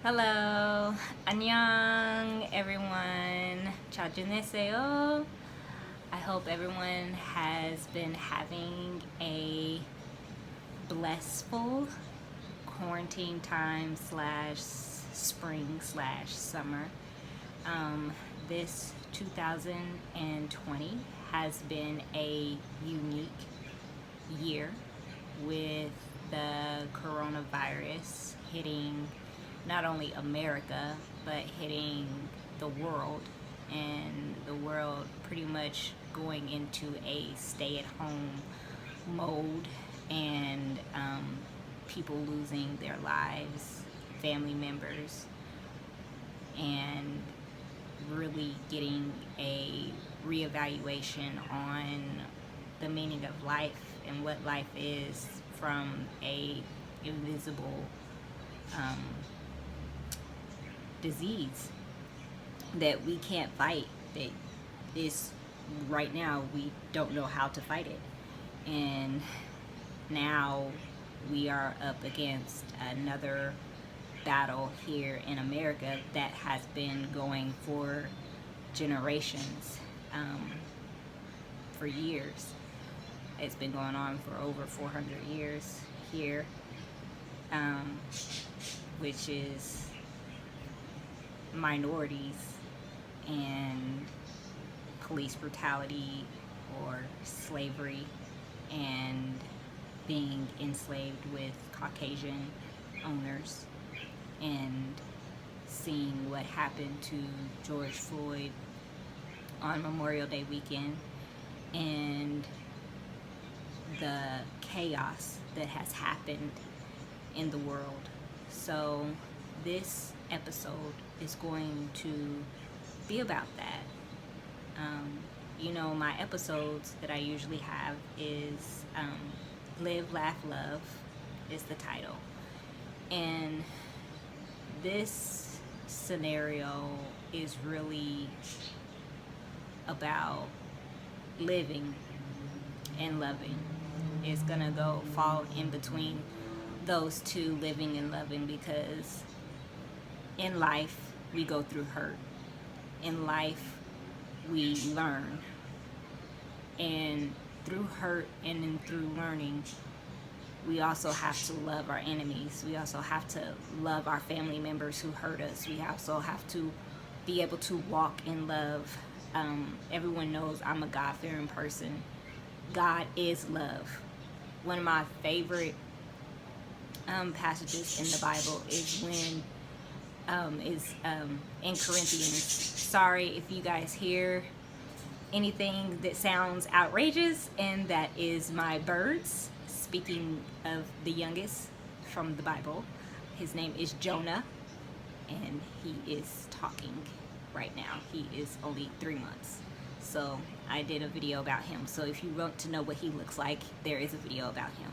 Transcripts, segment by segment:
Hello, annyeong everyone. 잘 지내세요? I hope everyone has been having a blissful quarantine time slash spring slash summer. This 2020 has been a unique year with the coronavirus hitting not only America but hitting the world, and the world pretty much going into a stay-at-home mode, and people losing their lives, family members, and really getting a reevaluation on the meaning of life and what life is from a invisible disease that we can't fight, that is right now we don't know how to fight it. And now we are up against another battle here in America that has been going for generations, for years. It's been going on for over 400 years here, which is minorities and police brutality or slavery and being enslaved with Caucasian owners, and seeing what happened to George Floyd on Memorial Day weekend and the chaos that has happened in the world. So this episode is going to be about that. My episodes that I usually have is Live, Laugh, Love is the title. And this scenario is really about living and loving. It's gonna fall in between those two, living and loving, because in life we go through hurt. In life we learn, and through hurt and through learning we also have to love our enemies. We also have to love our family members who hurt us. We also have to be able to walk in love. Everyone knows I'm a God-fearing person. God is love. One of my favorite passages in the Bible is when in Corinthians. Sorry if you guys hear anything that sounds outrageous, and that is my birds. Speaking of the youngest from the Bible, his name is Jonah, and he is talking right now. He is only 3 months. So I did a video about him. So if you want to know what he looks like, there is a video about him.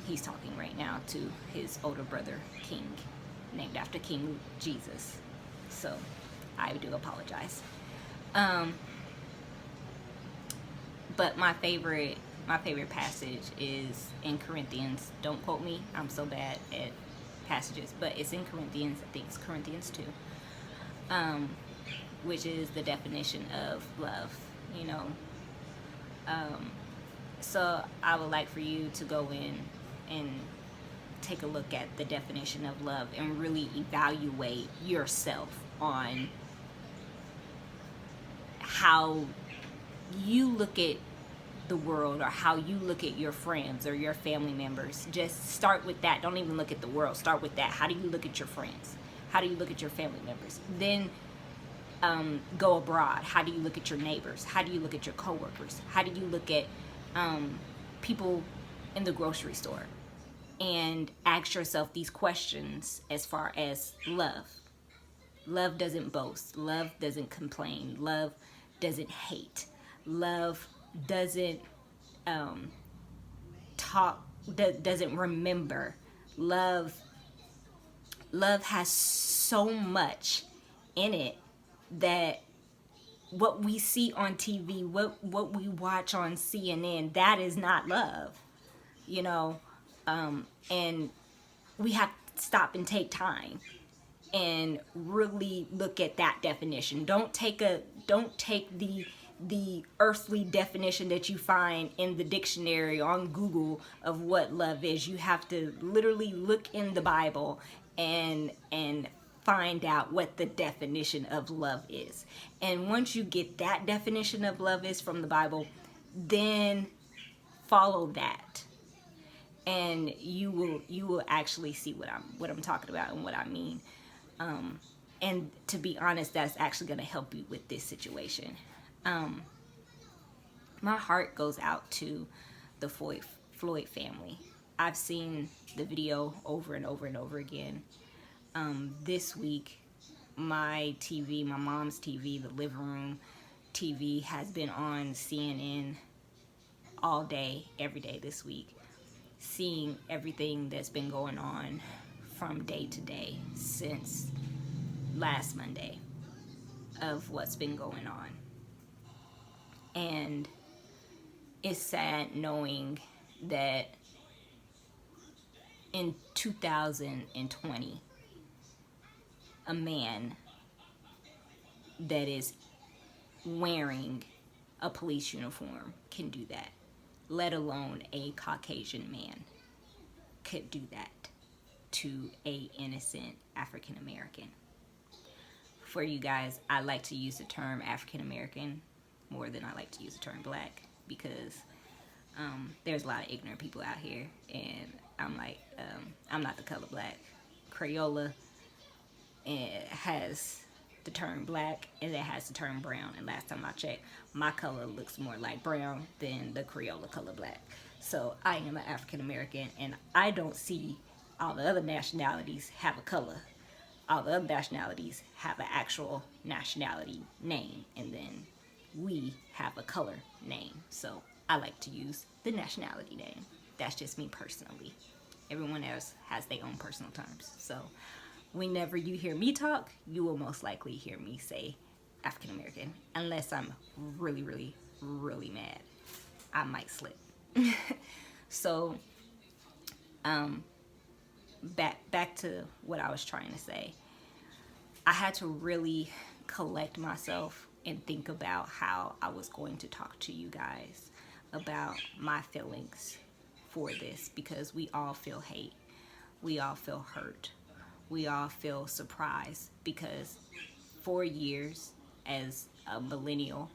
He's talking right now to his older brother, King, named after King Jesus. So I do apologize. But my favorite passage is in Corinthians. Don't quote me, I'm so bad at passages, but it's in Corinthians. I think it's Corinthians 2, which is the definition of love. So I would like for you to go in and take a look at the definition of love and really evaluate yourself on how you look at the world, or how you look at your friends or your family members. Just start with that. Don't even look at the world. Start with that. How do you look at your friends? How do you look at your family members? Then go abroad. How do you look at your neighbors? How do you look at your coworkers? How do you look at people in the grocery store? And ask yourself these questions as far as love. Love doesn't boast. Love doesn't complain. Love doesn't hate. Love doesn't doesn't remember. Love has so much in it that what we see on TV, what we watch on CNN, that is not love, and we have stop and take time and really look at that definition. Don't take the earthly definition that you find in the dictionary on Google of what love is. You have to literally look in the Bible and find out what the definition of love is. And once you get that definition of love is from the Bible, then follow that, and you will actually see what I'm talking about and what I mean. And to be honest, that's actually going to help you with this situation. My heart goes out to the Floyd family. I've seen the video over and over and over again. This week, my TV, my mom's TV, the living room TV has been on CNN all day, every day this week, seeing everything that's been going on from day to day since last Monday of what's been going on. And it's sad knowing that in 2020, a man that is wearing a police uniform can do that, let alone a Caucasian man could do that to a innocent African American. For you guys, I like to use the term African American more than I like to use the term black, because there's a lot of ignorant people out here, and I'm like, I'm not the color black. Crayola has the term black, and it has the term brown, and last time I checked, my color looks more like brown than the Crayola color black. So I am an African American, and I don't see all the other nationalities have a color. All the other nationalities have an actual nationality name, and then we have a color name. So I like to use the nationality name. That's just me personally. Everyone else has their own personal terms. So whenever you hear me talk, you will most likely hear me say African American, unless I'm really, really, really mad. I might slip. So back to what I was trying to say. I had to really collect myself and think about how I was going to talk to you guys about my feelings for this, because we all feel hate, we all feel hurt, we all feel surprised, because for years as a millennial,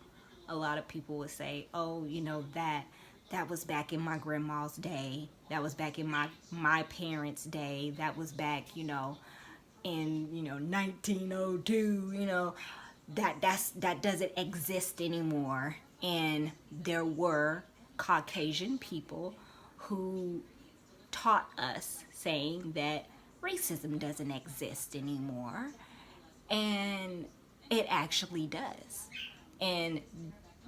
a lot of people would say, oh, you know, that was back in my grandma's day, that was back in my parents' day, that was back, you know, in 1902, that doesn't exist anymore. And there were Caucasian people who taught us, saying that racism doesn't exist anymore, and it actually does. And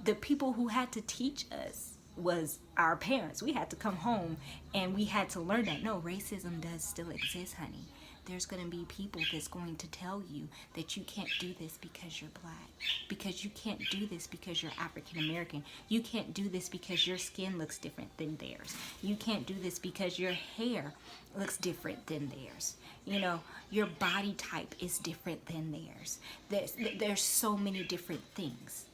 the people who had to teach us was our parents. We had to come home and we had to learn that no, racism does still exist, honey. There's going to be people that's going to tell you that you can't do this because you're black, because you can't do this because you're African American, you can't do this because your skin looks different than theirs, you can't do this because your hair looks different than theirs, your body type is different than theirs. There's so many different things.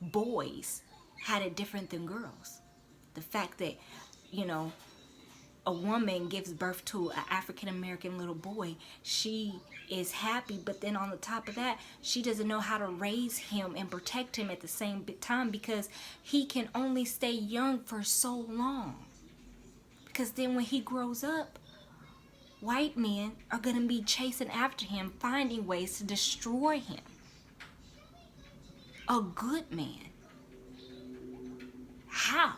Boys had it different than girls. The fact that, a woman gives birth to an African American little boy, she is happy, but then on the top of that, she doesn't know how to raise him and protect him at the same time, because he can only stay young for so long. Because then when he grows up, white men are going to be chasing after him, finding ways to destroy him. A good man. How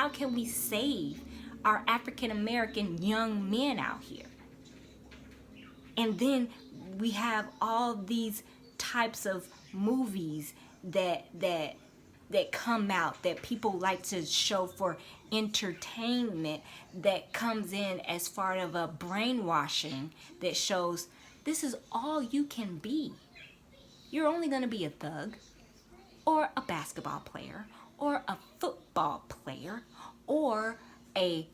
can we save our African American young men out here? And then we have all these types of movies that come out that people like to show for entertainment, that comes in as part of a brainwashing that shows this is all you can be. You're only going to be a thug, or a basketball player, or a football player, or a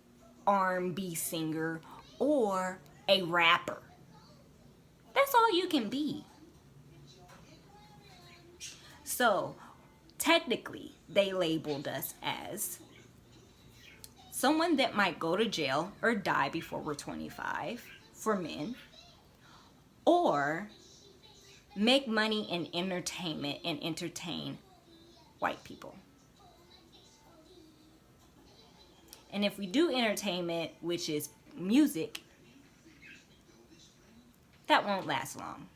R&B singer or a rapper. That's all you can be. So technically, they labeled us as someone that might go to jail or die before we're 25 for men, or make money in entertainment and entertain white people. And if we do entertainment, which is music, that won't last long.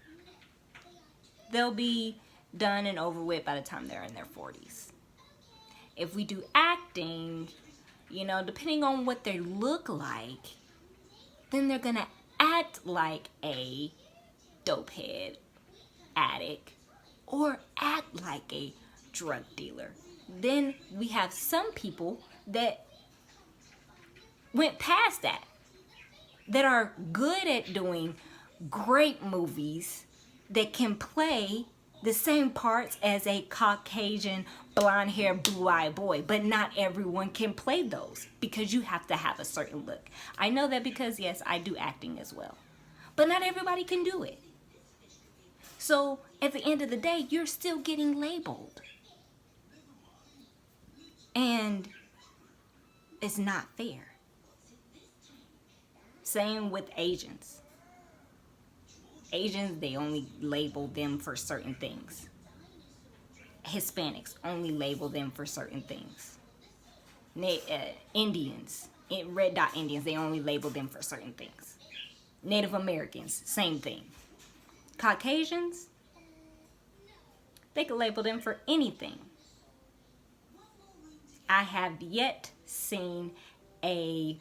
They'll be done and over with by the time they're in their 40s. If we do acting, depending on what they look like, then they're gonna act like a dopehead addict or act like a drug dealer. Then we have some people that went past that are good at doing great movies, that can play the same parts as a Caucasian, blonde-haired, blue-eyed boy. But not everyone can play those, because you have to have a certain look. I know that because, yes, I do acting as well. But not everybody can do it. So at the end of the day, you're still getting labeled. And it's not fair. Same with Asians. Asians, they only label them for certain things. Hispanics, only label them for certain things. Indians, red dot Indians, they only label them for certain things. Native Americans, same thing. Caucasians, they could label them for anything. I have yet seen a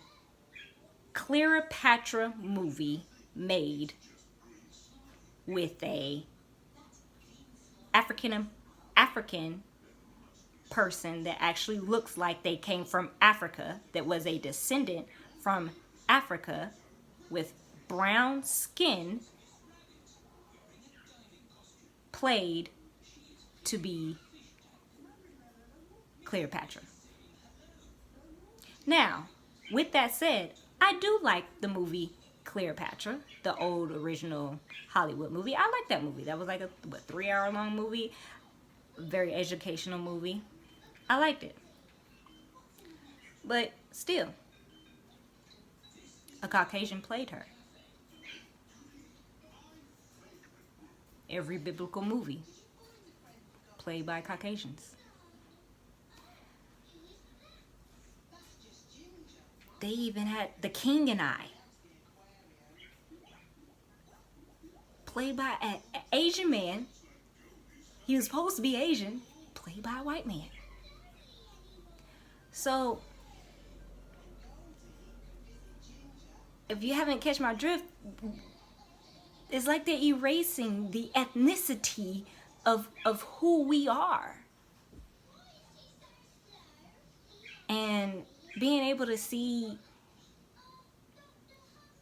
Cleopatra movie made with a African person that actually looks like they came from Africa, that was a descendant from Africa with brown skin, played to be Cleopatra. Now, with that said, I do like the movie Cleopatra, the old original Hollywood movie. I like that movie. That was like a 3-hour long movie, very educational movie. I liked it. But still, a Caucasian played her. Every biblical movie played by Caucasians. They even had The King and I, played by an Asian man. He was supposed to be Asian, played by a white man. So, if you haven't catch my drift, it's like they're erasing the ethnicity of who we are. And being able to see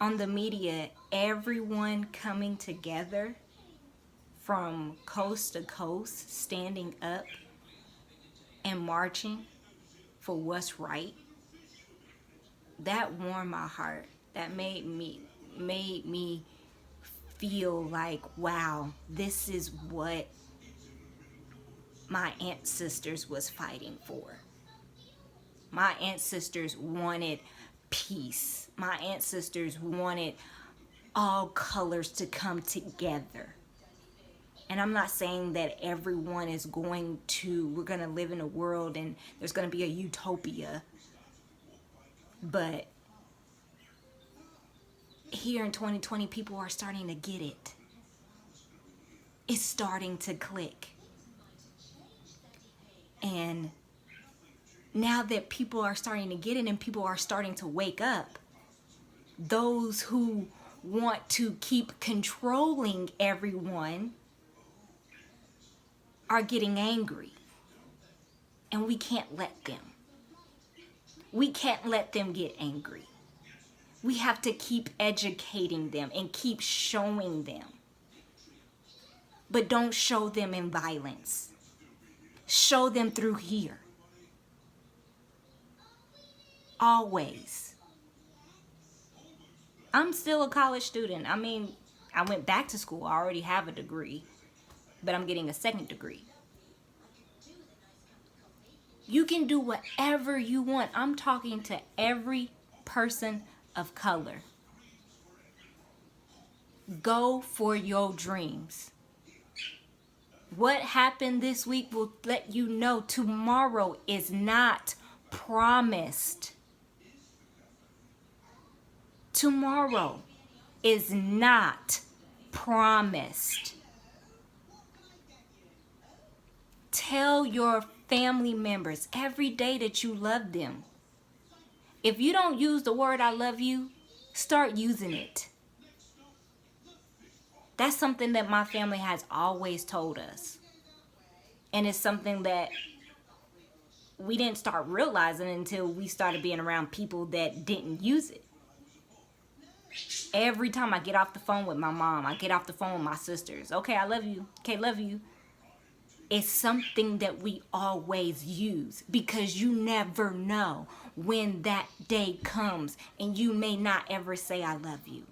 on the media everyone coming together from coast to coast, standing up and marching for what's right, that warmed my heart. That made me feel like, wow, this is what my ancestors was fighting for. My ancestors wanted peace. My ancestors wanted all colors to come together. And I'm not saying that everyone is we're going to live in a world and there's going to be a utopia. But here in 2020, people are starting to get it. It's starting to click. And now that people are starting to get it and people are starting to wake up, those who want to keep controlling everyone are getting angry. And we can't let them. We can't let them get angry. We have to keep educating them and keep showing them. But don't show them in violence. Show them through here. Always. I'm still a college student. I mean, I went back to school. I already have a degree, but I'm getting a second degree. You can do whatever you want. I'm talking to every person of color. Go for your dreams. What happened this week will let you know tomorrow is not promised. Tomorrow is not promised. Tell your family members every day that you love them. If you don't use the word I love you, start using it. That's something that my family has always told us. And it's something that we didn't start realizing until we started being around people that didn't use it. Every time I get off the phone with my mom, I get off the phone with my sisters. Okay, I love you. Okay, love you. It's something that we always use because you never know when that day comes and you may not ever say I love you.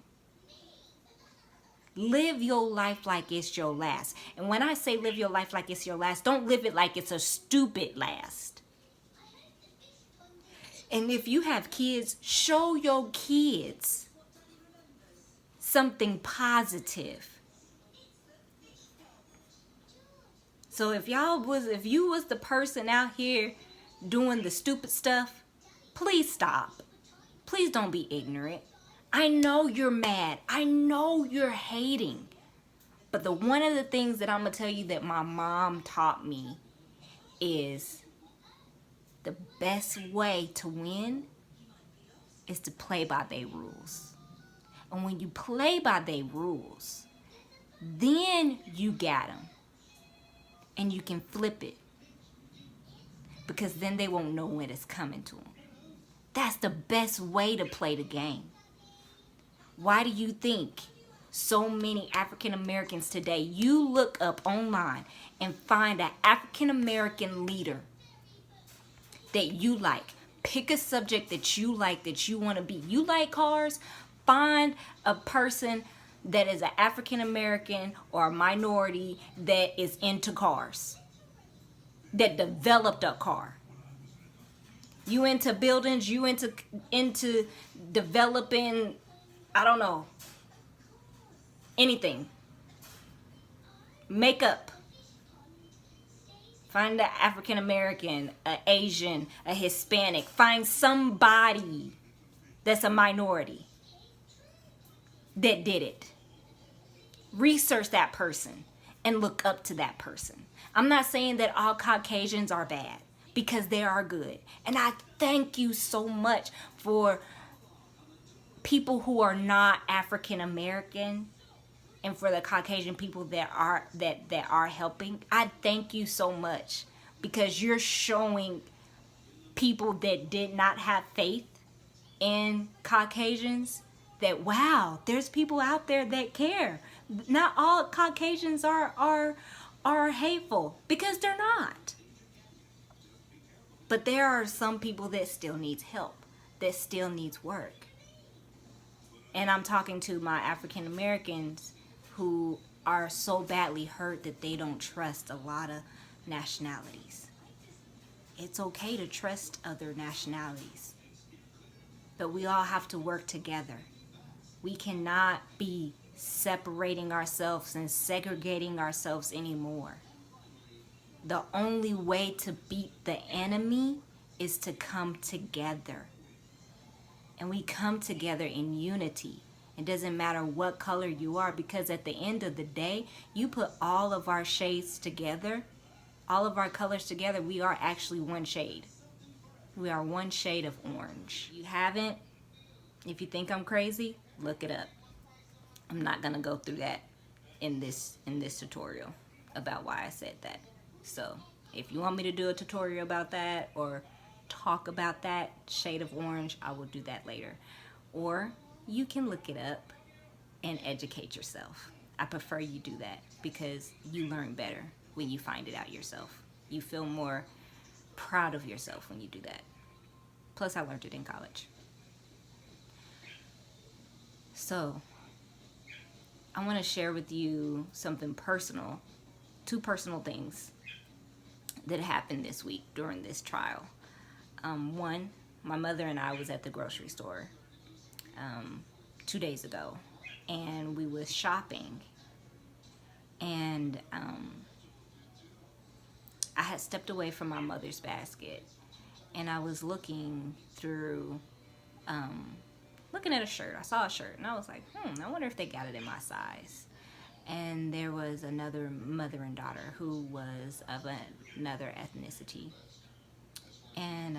Live your life like it's your last. And when I say live your life like it's your last, don't live it like it's a stupid last. And if you have kids, show your kids something positive. So if you was the person out here doing the stupid stuff, please stop. Please don't be ignorant. I know you're mad. I know you're hating. But one of the things that I'm going to tell you that my mom taught me is the best way to win is to play by their rules. And when you play by their rules, then you got them. And you can flip it. Because then they won't know when it's coming to them. That's the best way to play the game. Why do you think so many African Americans today, you look up online and find an African American leader that you like. Pick a subject that you like, that you want to be. You like cars? Find a person that is an African American or a minority that is into cars, that developed a car. You into buildings, you into developing, I don't know, anything. Makeup. Find an African American, an Asian, a Hispanic. Find somebody that's a minority that did it. Research that person and look up to that person. I'm not saying that all Caucasians are bad, because they are good. And I thank you so much for people who are not African American and for the Caucasian people that are helping. I thank you so much because you're showing people that did not have faith in Caucasians that, wow, there's people out there that care. Not all Caucasians are hateful, because they're not. But there are some people that still needs help, that still needs work. And I'm talking to my African Americans who are so badly hurt that they don't trust a lot of nationalities. It's okay to trust other nationalities, but we all have to work together. We cannot be separating ourselves and segregating ourselves anymore. The only way to beat the enemy is to come together. And we come together in unity. It doesn't matter what color you are, because at the end of the day, you put all of our shades together, all of our colors together, we are actually one shade. We are one shade of orange. If you haven't, if you think I'm crazy, look it up. I'm not gonna go through that in this tutorial about why I said that. So if you want me to do a tutorial about that or talk about that shade of orange, I will do that later. Or you can look it up and educate yourself. I prefer you do that because you learn better when you find it out yourself. You feel more proud of yourself when you do that. Plus, I learned it in college. So, I want to share with you something personal, two personal things that happened this week during this trial. One, my mother and I was at the grocery store 2 days ago, and we was shopping, and I had stepped away from my mother's basket, and I was looking through, looking at a shirt. I saw a shirt, and I was like, I wonder if they got it in my size. And there was another mother and daughter who was of another ethnicity, and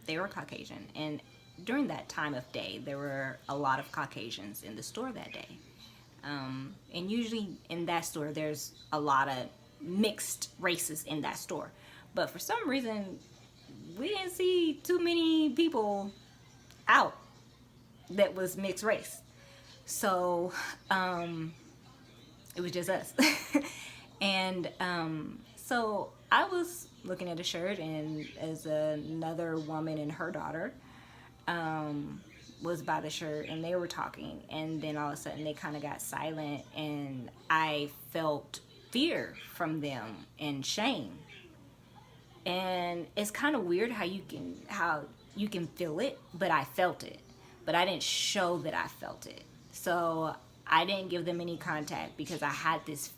they were Caucasian. And during that time of day, there were a lot of Caucasians in the store that day. And usually in that store, there's a lot of mixed races in that store. But for some reason, we didn't see too many people out that was mixed race. So it was just us. And so I was looking at a shirt, and as another woman and her daughter was by the shirt, and they were talking, and then all of a sudden they kind of got silent, and I felt fear from them and shame. And it's kind of weird how you can feel it, but I felt it, but I didn't show that I felt it. So I didn't give them any contact because I had this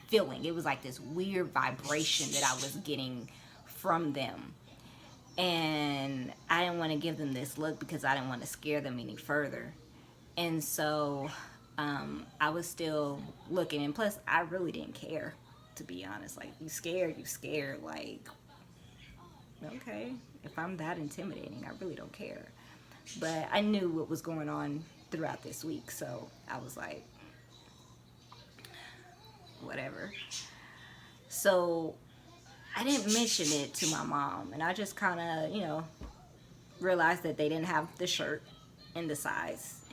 feeling. It was like this weird vibration that I was getting from them. And I didn't want to give them this look because I didn't want to scare them any further. And so I was still looking. And plus, I really didn't care, to be honest. Like, you scared. Like, okay, if I'm that intimidating, I really don't care. But I knew what was going on throughout this week. So I was like, whatever. So I didn't mention it to my mom, and I just kind of, realized that they didn't have the shirt in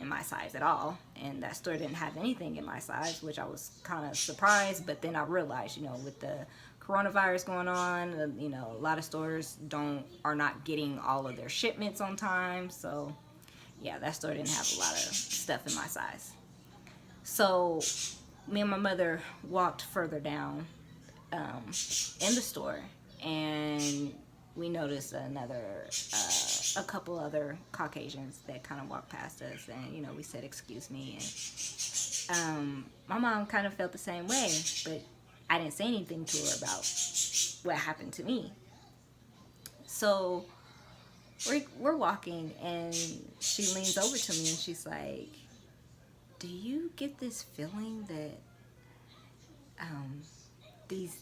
my size at all, and that store didn't have anything in my size, which I was kind of surprised. But then I realized, with the coronavirus going on, a lot of stores are not getting all of their shipments on time. So yeah, that store didn't have a lot of stuff in my size. So me and my mother walked further down in the store, and we noticed a couple other Caucasians that kind of walked past us, and we said excuse me, and my mom kind of felt the same way, but I didn't say anything to her about what happened to me. So we're walking, and she leans over to me and she's like, do you get this feeling that these,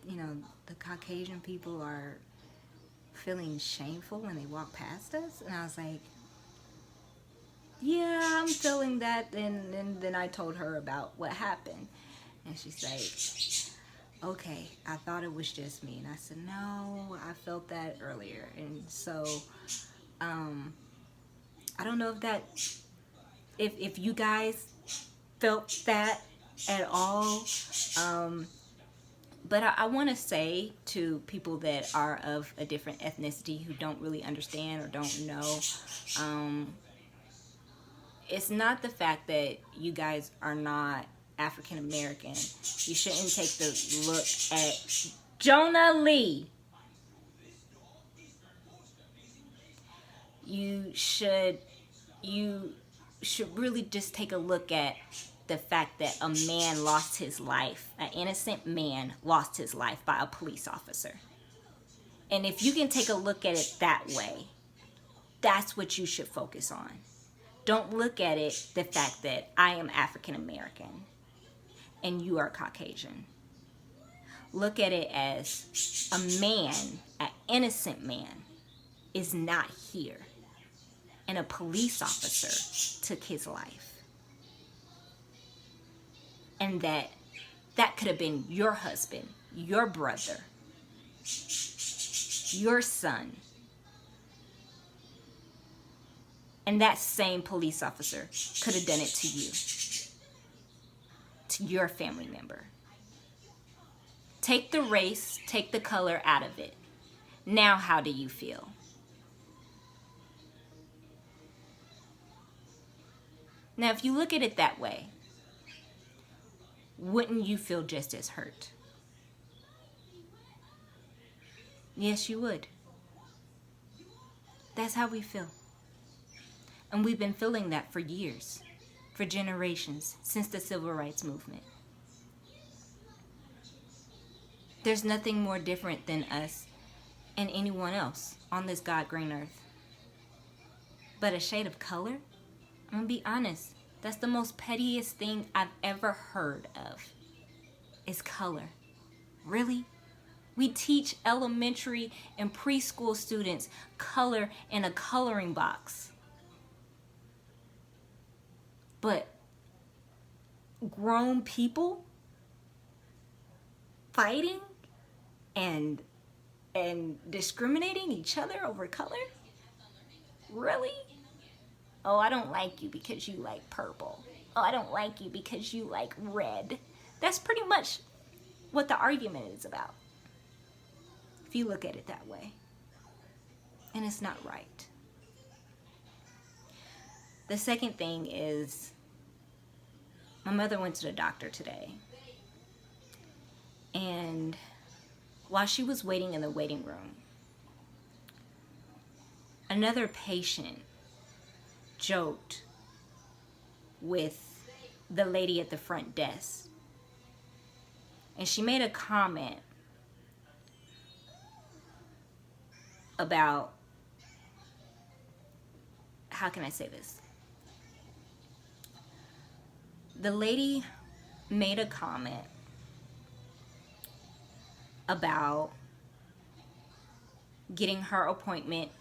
the Caucasian people are feeling shameful when they walk past us? And I was like, yeah, I'm feeling that. And then I told her about what happened. And she's like, okay, I thought it was just me. And I said, no, I felt that earlier. And so I don't know if you guys felt that at all. But I want to say to people that are of a different ethnicity who don't really understand or don't know, it's not the fact that you guys are not African American. You shouldn't take the look at Jonah Lee. You should really just take a look at the fact that a man lost his life, an innocent man lost his life by a police officer. And if you can take a look at it that way, that's what you should focus on. Don't look at it the fact that I am African American and you are Caucasian. Look at it as a man, an innocent man, is not here, and a police officer took his life. And that could have been your husband, your brother, your son. And that same police officer could have done it to you, to your family member. Take the race, take the color out of it. Now how do you feel? Now, if you look at it that way, wouldn't you feel just as hurt? Yes, you would. That's how we feel. And we've been feeling that for years, for generations, since the Civil Rights Movement. There's nothing more different than us and anyone else on this God-green earth. But a shade of color? I'm gonna be honest, that's the most pettiest thing I've ever heard of, is color. Really? We teach elementary and preschool students color in a coloring box. But grown people fighting and discriminating each other over color? Really? Oh, I don't like you because you like purple. Oh, I don't like you because you like red. That's pretty much what the argument is about, if you look at it that way. And it's not right. The second thing is, my mother went to the doctor today. And while she was waiting in the waiting room, another patient joked with the lady at the front desk. And she made a comment about, how can I say this? The lady made a comment about getting her appointment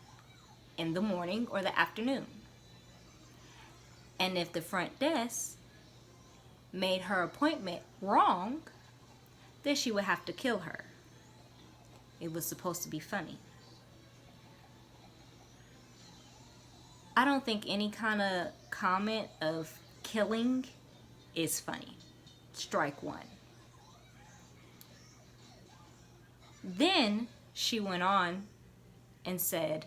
in the morning or the afternoon. And if the front desk made her appointment wrong, then she would have to kill her. It was supposed to be funny. I don't think any kind of comment of killing is funny. Strike one. Then she went on and said,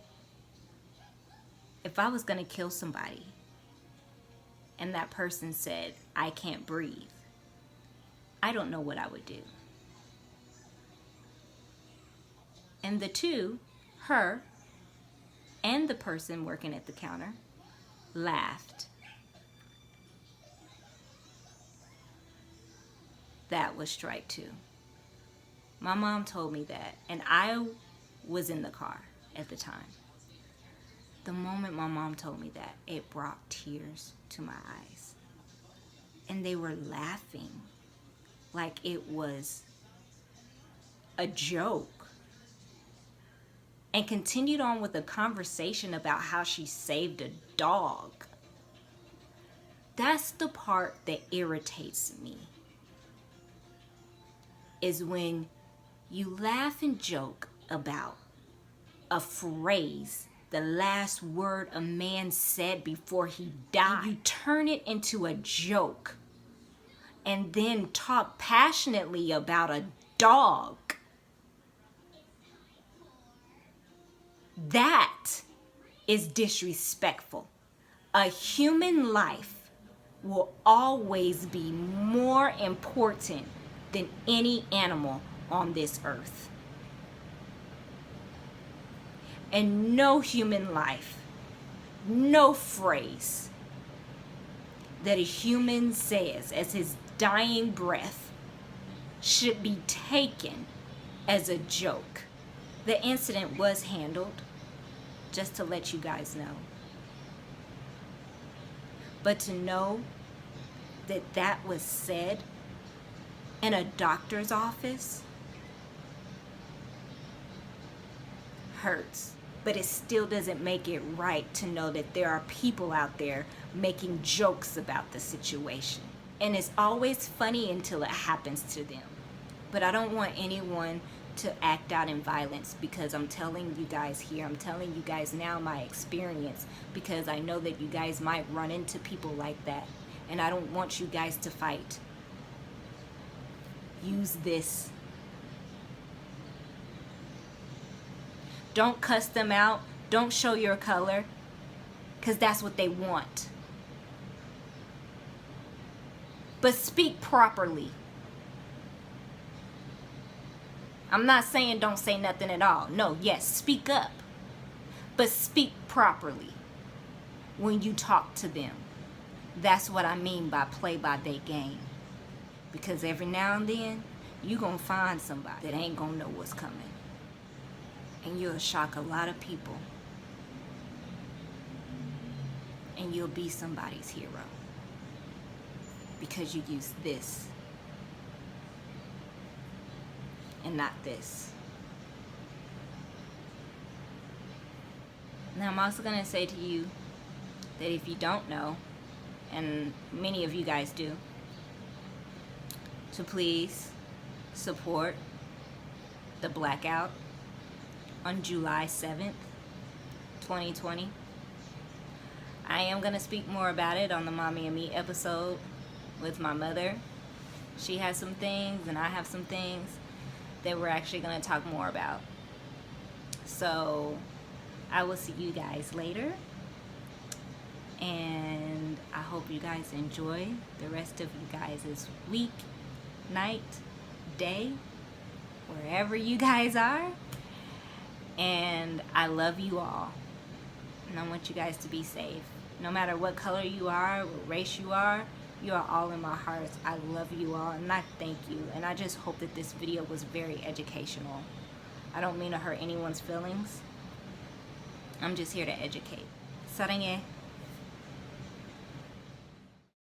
if I was going to kill somebody and that person said, I can't breathe, I don't know what I would do. And the two, her and the person working at the counter, laughed. That was strike two. My mom told me that, and I was in the car at the time. The moment my mom told me that, it brought tears to my eyes. And they were laughing like it was a joke. And continued on with a conversation about how she saved a dog. That's the part that irritates me. Is when you laugh and joke about a phrase, the last word a man said before he died. You turn it into a joke and then talk passionately about a dog. That is disrespectful. A human life will always be more important than any animal on this earth. And no human life, no phrase that a human says as his dying breath should be taken as a joke. The incident was handled, just to let you guys know. But to know that that was said in a doctor's office hurts. But it still doesn't make it right to know that there are people out there making jokes about the situation. And it's always funny until it happens to them. But I don't want anyone to act out in violence, because I'm telling you guys here, I'm telling you guys now my experience, because I know that you guys might run into people like that. And I don't want you guys to fight. Use this. Don't cuss them out. Don't show your color, because that's what they want. but speak properly. I'm not saying don't say nothing at all. No, yes, speak up, but speak properly when you talk to them. That's what I mean by play by their game. Because every now and then, you're going to find somebody that ain't going to know what's coming. And you'll shock a lot of people. And you'll be somebody's hero. Because you use this. And not this. Now I'm also going to say to you that if you don't know, and many of you guys do, to please support the blackout on July 7th, 2020. I am going to speak more about it on the Mommy and Me episode with my mother. She has some things and I have some things that we're actually going to talk more about. So I will see you guys later. And I hope you guys enjoy the rest of you guys' week, night, day, wherever you guys are. And I love you all. And I want you guys to be safe. No matter what color you are, what race you are all in my heart. I love you all and I thank you. And I just hope that this video was very educational. I don't mean to hurt anyone's feelings. I'm just here to educate. 사랑해.